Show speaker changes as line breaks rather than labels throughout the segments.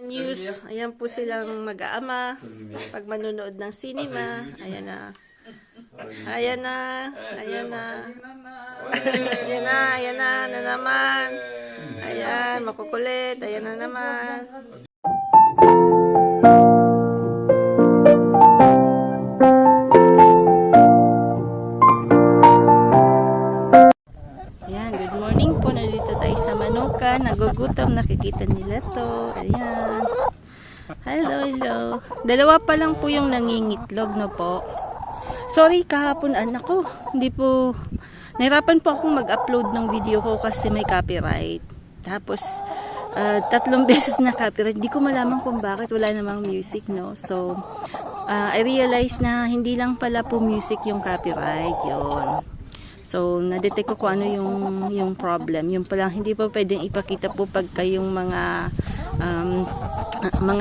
news. Ayan po silang mag-aama pag manonood ng cinema. Ayan na. Ayan na. Ayan na. Ayan na. Ayan na naman. Ayan, makukulit. Ayan na naman. Ayan, good morning po. Nandito tayo sa Manukan. Nagugutom. Nakikita nila to. Ayan. Hello, hello. Dalawa pa lang po yung nangingitlog, no po. Sorry, kahapon anak ko. Hindi po, nahirapan po akong mag-upload ng video ko kasi may copyright. Tapos, 3 beses na copyright. Hindi ko malaman kung bakit wala namang music, no. So, I realized na hindi lang pala po music yung copyright. Yun. So, na-detect ko kung ano yung problem. Yung pala, hindi pa pwedeng ipakita po pagka yung mga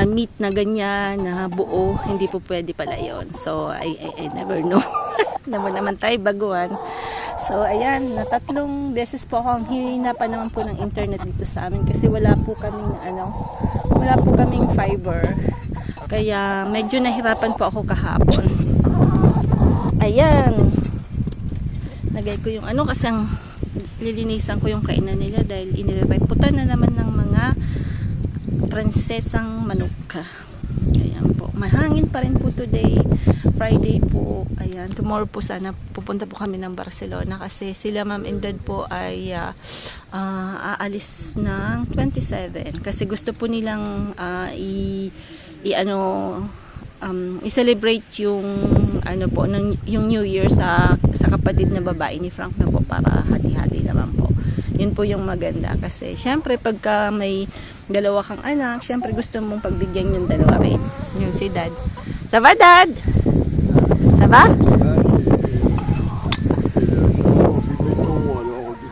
meat na ganyan, na buo, hindi po pwede pala yon. So, I never know. naman tayo baguhan. So, ayan, na 3 beses po ako ang hihinapan naman po ng internet dito sa amin kasi wala po kaming fiber. Kaya, medyo nahirapan po ako kahapon. Ayan. Lagay ko yung kasi lilinisan ko yung kainan nila dahil inireputan na naman ng mga prinsesang manok. Ayan po. Mahangin pa rin po today. Friday po. Ayan. Tomorrow po sana pupunta po kami ng Barcelona kasi sila Ma'am and Dad po ay aalis ng 27 kasi gusto po nilang i-celebrate yung yung New Year sa kapatid na babae ni Frank na po para hati-hati naman po. Yun po yung maganda kasi syempre pagka may dalawa kang anak, syempre gusto mong pagbigyan yung dalawa rin. Yun si Dad. Saba, Dad? Saba?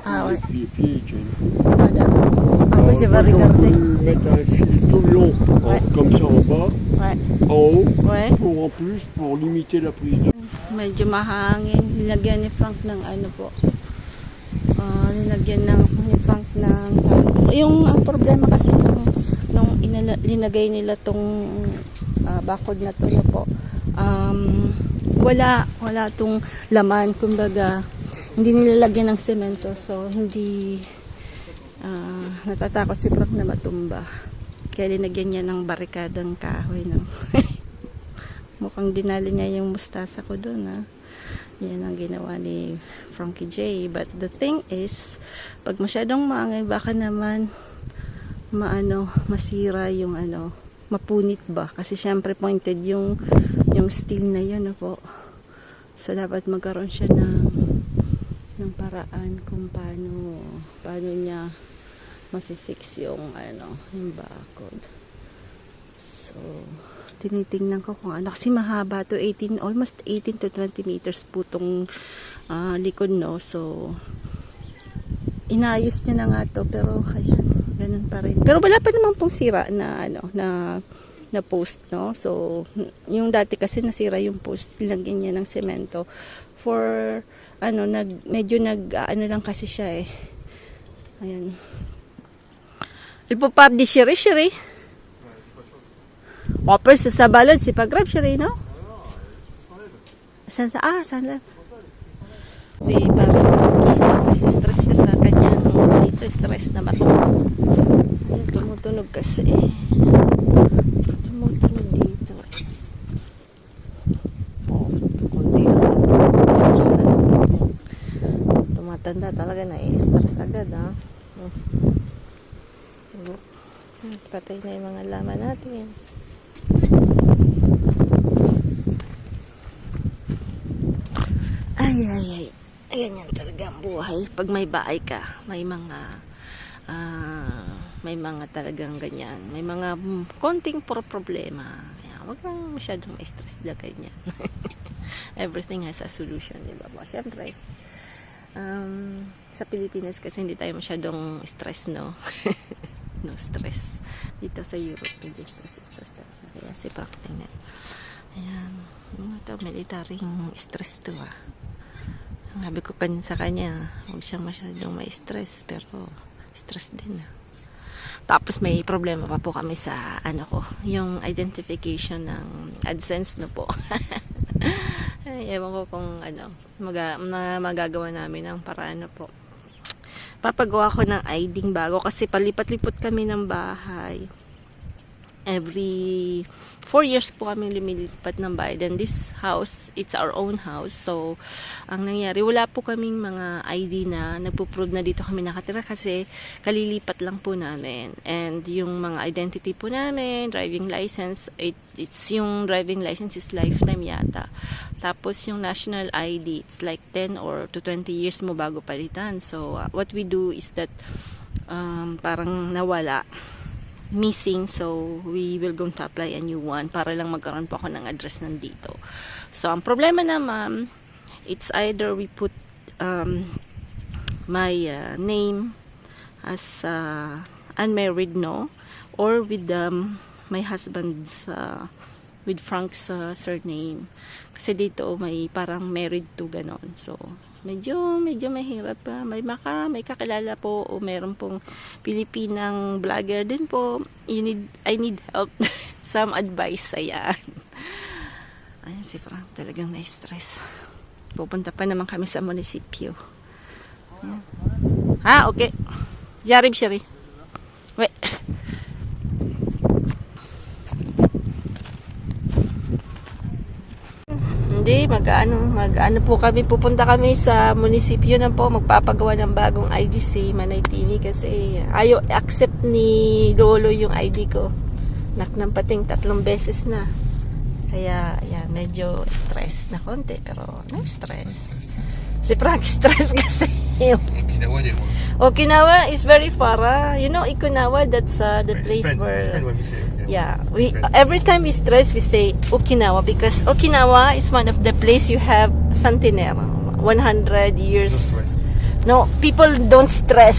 Ah, ouais. Ah, d'accord. Ah, oui, je vais regarder.
Mettre un fil tout le long, comme ça en bas,
Ouais.
en haut,
Ouais.
en plus, pour limiter la prise de...
Medyo mahangin. Nilagyan ni Frank ng po. Nilagyan ni Frank ng ang problema kasi nung linagay nila tong bakod na to po. Wala tong laman, kumbaga hindi nilalagyan ng semento, so hindi natatakot si Frank na matumba. Kaya linagyan niya ng barikadang kahoy, no? Mukhang dinali niya yung mustasa ko doon, Yan ang ginawa ni Frankie J. But the thing is, pag masyadong maangin, baka naman masira yung mapunit ba? Kasi syempre pointed yung steel na yun, po. So dapat magkaroon siya ng paraan kung paano niya ma-fix yung yung bakod. So tinitingnan ko kung kasi mahaba to, almost 18 to 20 meters po tong likod, no. So inayos niya na nga to, pero ayan, ganun pa rin. Pero wala pa naman pong sira na na post, no. So yung dati kasi nasira yung post, nilagyan niya ng semento for medyo lang kasi siya ayan. Il faut pas déchirer, chérie. Après, sa balad, si pag-grab, chérie, no? Saan si parang stress siya sa kanya. Dito, stress na matulog. Tumutunog kasi. Tumutunog dito. Kunti lang. Stress na lang. Tumatanda talaga na stress agad, Patay na yung mga laman natin. Ay. Ganyan talaga ang buhay. Pag may bahay ka, may mga talagang ganyan. May mga konting problema. Kaya wag lang masyadong stress na ganyan. Everything has a solution, di ba? Siyempre, sa Pilipinas kasi hindi tayo masyadong stress, no? No stress. Dito sa Europe, medyo stress talaga. Kaya si Prakting na. Ayan. Ito, military stress to, Sabi ko sa kanya, huwag siyang masyadong ma-stress, pero stress din, Tapos may problema pa po kami sa yung identification ng AdSense no po. Ay, ewan ko kung magagawa namin ng paraan po. Papagawa ko ng ID bago kasi palipat-lipot kami ng bahay. Every 4 years po kami lumilipat ng bahay. Then this house, it's our own house. So, ang nangyari, wala po kaming mga ID na nagpo-prove na dito kami nakatira kasi kalilipat lang po namin. And yung mga identity po namin, driving license, it's yung driving license is lifetime yata. Tapos yung national ID, it's like 10 or to 20 years mo bago palitan. So, what we do is that parang nawala, missing, so we will going to apply a new one para lang magkaroon po ako ng address nandito. So ang problema naman, it's either we put my name as unmarried, no, or with my husband's with Frank's surname, kasi dito may parang married to ganon. So medyo mahirap pa. May kakilala po o meron pong Pilipinang vlogger din po. I need help. Some advice. Ayan. Ayan si Frank. Talagang na-stress. Pupunta pa naman kami sa munisipyo. Ayan. Okay. Jarib Shari. Wait. Hindi, mag-ano po kami, pupunta kami sa munisipyo na po, magpapagawa ng bagong ID si Manay TV kasi ayaw accept ni Lolo yung ID ko. Naknampating 3 beses na. Kaya, ayan, medyo stress na konti, pero no stress. Si Frank stress kasi.
Okinawa din mo.
Okinawa is very far. You know, Okinawa, that's the place where...
Spend what we say. Okay.
Yeah, every time we stress, we say Okinawa because Okinawa is one of the place you have centenary, 100 years. No, people don't stress,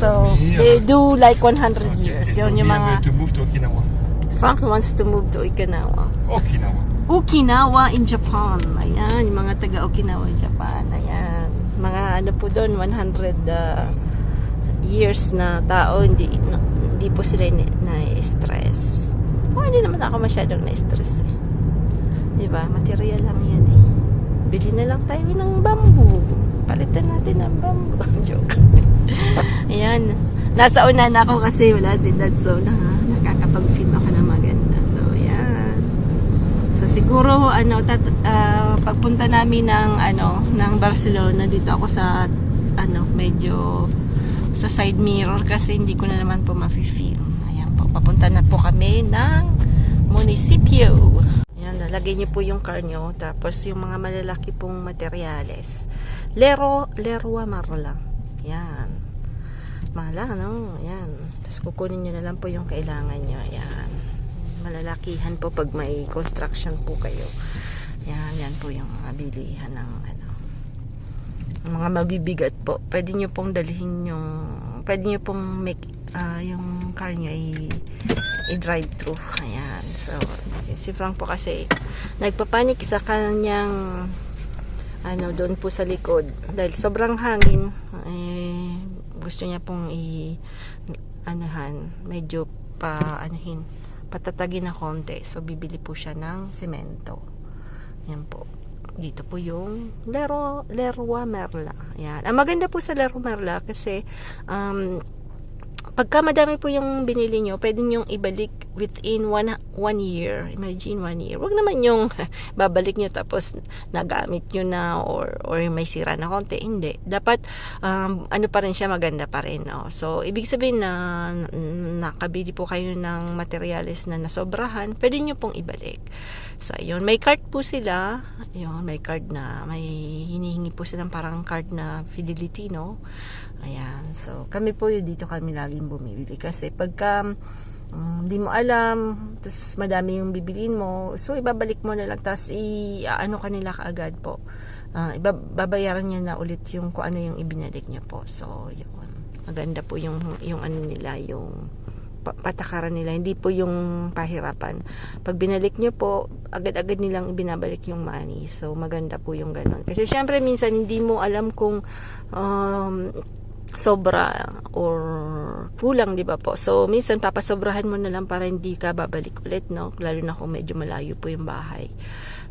so they do like 100 years.
So
Yun yung mga.
to move to Okinawa.
Frank wants to move to Okinawa.
Okinawa.
Okinawa in Japan. Ayan, yung mga taga Okinawa in Japan. Ayan, mga po doon 100 years na tao, hindi po sila na-stress. Hindi naman ako masyadong na-stress eh. Diba? Material lang yan eh. Bili na lang tayo ng bamboo. Palitan natin ng bamboo. Joke. Ayan. Nasa una na ako kasi wala si Dad. So, nakakapag-film ako na maganda. So, ayan. So, siguro, pagpunta namin ng Barcelona, dito ako sa, medyo sa side mirror kasi hindi ko na naman po ma-film. Ayan po, papunta na po kami ng munisipyo. Ayan, lalagay niyo po yung car nyo, tapos yung mga malalaki pong materyales. Leroy Merlin. Ayan. Mahal, no? Ayan. Tapos kukunin nyo na lang po yung kailangan nyo. Ayan. Malalakihan po pag may construction po kayo. Ayan, yan po yung mga bilihan ng mga mabibigat po. Pwede nyo pong dalhin pwede nyo pong make yung car nyo i-drive through. Ayan. So, si Frank po kasi nagpapanik sa kanyang doon po sa likod. Dahil sobrang hangin, gusto niya pong medyo patatagin na konti. So, bibili po siya ng semento. Yan po. Dito po yung Leroy Merlin. Ayan. Ang maganda po sa Leroy Merlin kasi pagka madami po yung binili nyo, pwede nyo ibalik within one year. Imagine 1 year. Huwag naman yung babalik nyo tapos nagamit nyo na or may sira na konti. Hindi. Dapat pa rin siya, maganda pa rin. No? So, ibig sabihin na nakabili po kayo ng materyales na nasobrahan, pwede nyo pong ibalik. So, yun. May card po sila. Yun, may card na, may hinihingi po silang parang card na fidelity, no? Ayan. So, kami po dito kami laging bumibili. Kasi pagka hindi mo alam, tapos madami yung bibilin mo, so ibabalik mo na lang, tapos kanila kaagad po. Babayaran niya na ulit yung kung ano yung ibinalik niya po. So, yun. Maganda po yung nila, yung patakaran nila, hindi po yung pahirapan. Pag binalik nyo po, agad-agad nilang ibinabalik yung money. So, maganda po yung ganon. Kasi syempre, minsan hindi mo alam kung sobra or kulang, di ba po? So, minsan papasobrahan mo na lang para hindi ka babalik ulit, no? Lalo na kung medyo malayo po yung bahay.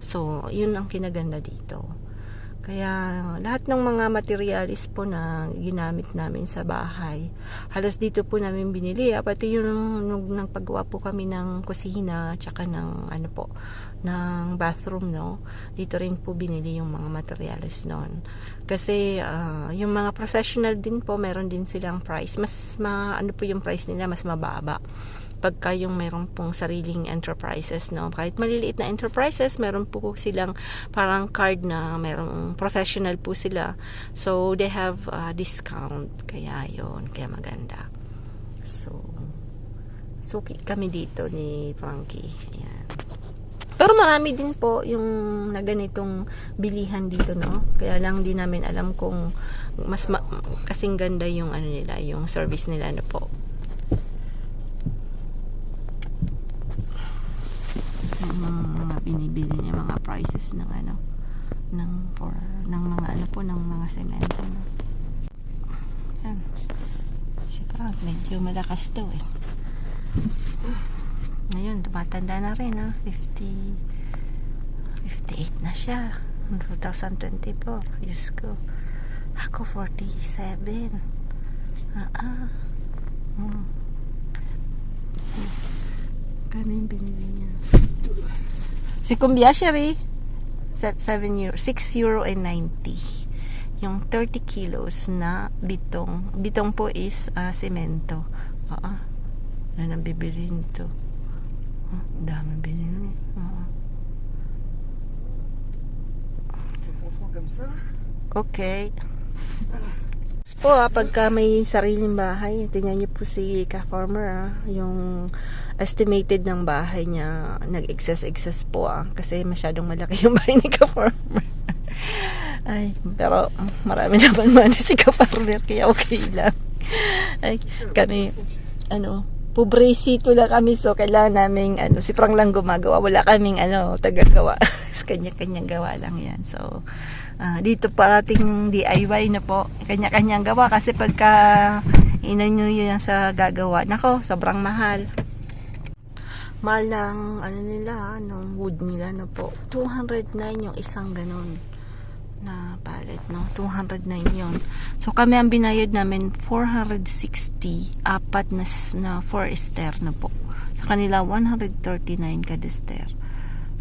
So, yun ang kinaganda dito. Kaya, lahat ng mga materialis po na ginamit namin sa bahay, halos dito po namin binili. Pati yung nung paggawa po kami ng kusina, tsaka ng ano po, ng bathroom, no? Dito rin po binili yung mga materials noon. Kasi yung mga professional din po, meron din silang price. Ano po yung price nila, mas mababa. Pagka yung meron pong sariling enterprises, no? Kahit maliliit na enterprises, meron po silang parang card na merong professional po sila. So, they have discount. Kaya yun, kaya maganda. So, suki kami dito ni Frankie. Ayan. Pero marami din po yung na ganitong bilihan dito, no? Kaya lang din namin alam kung kasing ganda yung ano nila, yung service nila na po. Mga binibili niya mga prices ng ano ng mga ano po ng mga semento, no? Yan. Siyempre medyo malakas to eh. Ngayon tumatanda na rin, ha? 58 na siya 2024. Diyos ko, ako 47. Kano yung binili niya? Si Kumbia Sherry, set 6 euro and 90. Yung 30 kilos na bitong. Bitong po is semento. Na nang bibili nito. Dami binili. Okay. Po, pagka may sariling bahay, tingnan niyo po si ka-farmer, yung estimated ng bahay niya, nag-excess po, kasi masyadong malaki yung bahay ni ka-farmer. Ay, pero marami naman money si ka-farmer, kaya okay lang. Ay, kami, pobresito lang kami, so kailangan naming, si Frank lang gumagawa, wala kaming, tagagawa. Kanya-kanyang gawa lang yan, so dito parating DIY na po, kanya-kanyang gawa, kasi pagka inanyo yun sa gagawa, nako, sobrang mahal ng nila, nung wood nila na po, 209 yung isang ganun na pallet, no? 209 yun. So kami ang binayad namin 460, apat na 4 stair na po. Sa kanila 139 kada stair.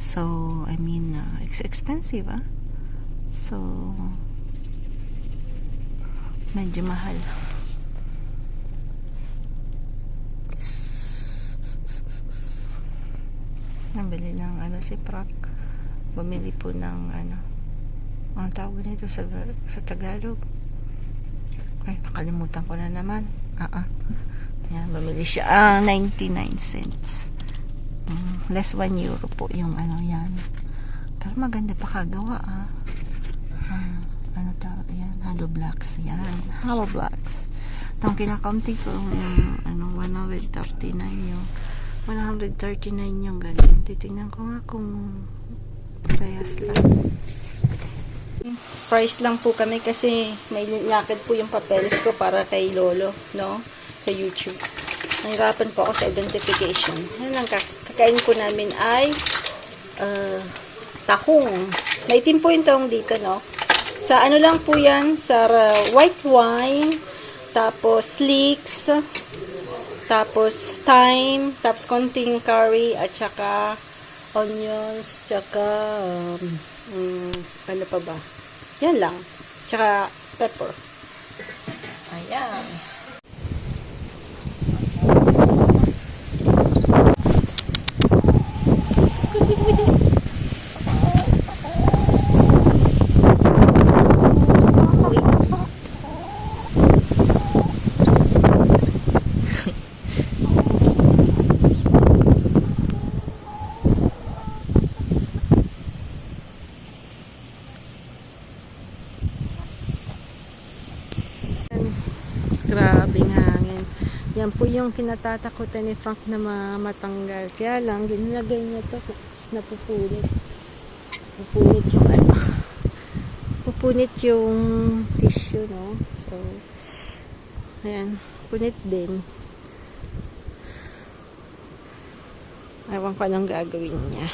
So I mean, it's expensive, So medyo mahal. Nabili ng si Prak. Bumili po ng ang tawag nito sa Tagalog. Ay, nakalimutan ko na naman. Yan, bumili siya. 99 cents. Less 1 euro po yung yan. Pero maganda pa kagawa, ano tawag yan? Hollow blocks. Yan. Hollow blocks. Itong kinakamti ko yung 139 yung 139 yung ganun. Titingnan ko nga kung parehas lang. Price lang po kami kasi may lakad po yung papeles ko para kay Lolo, no? Sa YouTube. Nahirapan po ako sa identification. Yan ang kakain ko namin ay tahong. Maitim po yung tahong dito, no? Sa lang po yan, sa white wine, tapos leeks, tapos thyme, tapos konting curry, at saka onions, tsaka ano pa ba? Yan lang. Tsaka pepper. Ayan. Grabing hangin. Yan po yung kinatatakutan ni Frank na matanggal. Kaya lang, ginilagay niya to kasi napupunit. Pupunit yung pupunit yung tissue, no? So, Ayan, punit din. Ewan ko anong gagawin niya.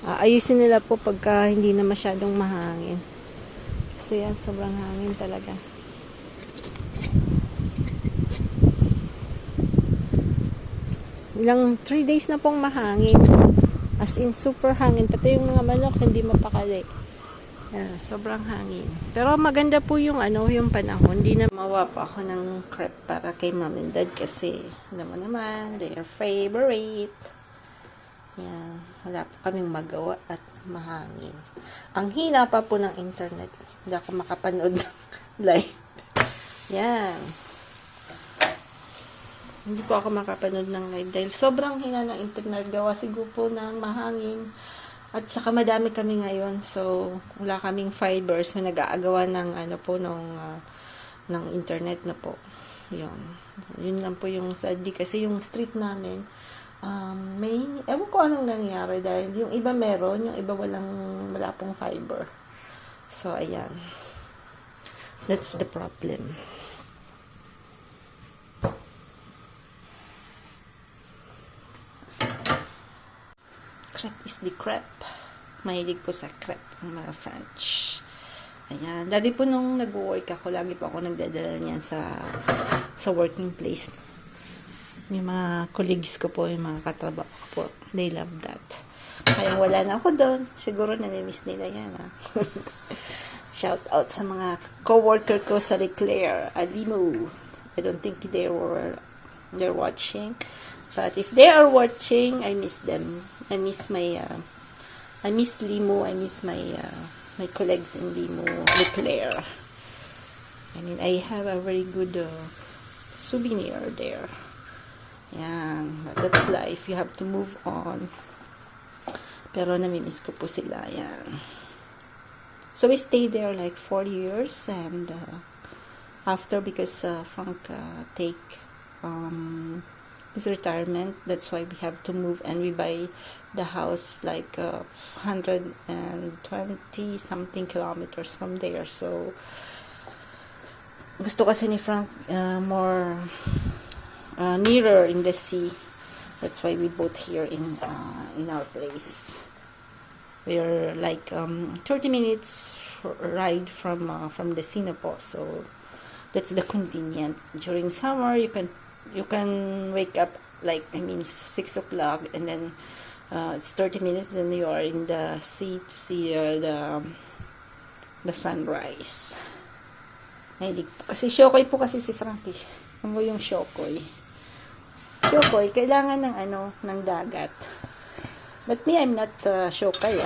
Ayusin nila po pagka hindi na masyadong mahangin. Kasi yan, sobrang hangin talaga. Ilang 3 days na pong mahangin. As in, super hangin. Pati yung mga manok, hindi mapakali. Yeah, sobrang hangin. Pero maganda po yung yung panahon. Hindi na mawa pa ako ng crepe para kay mom and dad kasi alam mo naman, they are favorite. Yan. Wala pa kaming magawa at mahangin. Ang hina pa po ng internet. Hindi ako makapanood ng live. Yan. Hindi po ako makapanood ng live dahil sobrang hina ng internet. Gawa siguro po ng mahangin. At saka madami kami ngayon. So, wala kaming fiber. So, nag-aagawa ng ng internet na po. Yun. Yun lang po yung sadly. Kasi yung street namin, ewan ko anong nangyari dahil yung iba meron, yung iba wala pong fiber. So, ayan. That's the problem. Crepe is the crepe. Mahilig po sa crepe ang mga French. Ayan. Dati po nung nag-work ako, lagi po ako nagdadala niyan sa working place. Yung mga colleagues ko po, yung mga katrabaho ko po, they love that. Kaya wala na ako doon. Siguro namimiss nila yan. Shout out sa mga co-worker ko sa Leclerc, Alimo. I don't think they're watching. But if they are watching, I miss them. I miss Limo. I miss my colleagues in Limo, Leclerc. I mean, I have a very good souvenir there. Yan. But that's life. You have to move on. Pero namimiss ko po sila. Yan. So we stayed there like 4 years and after because Frank take his retirement, that's why we have to move and we buy the house like 120 something kilometers from there. So gusto kasi ni Frank more nearer in the sea. That's why we bought here in our place. We're like 30 minutes ride from the Singapore, so that's the convenient. During summer, you can wake up like 6 o'clock, and then it's 30 minutes, and you are in the sea to see the sunrise. Kasi Shokoy po kasi si Frankie. Ano yung Shokoy? Shokoy, kailangan ng dagat. But me, I'm not Shokoy.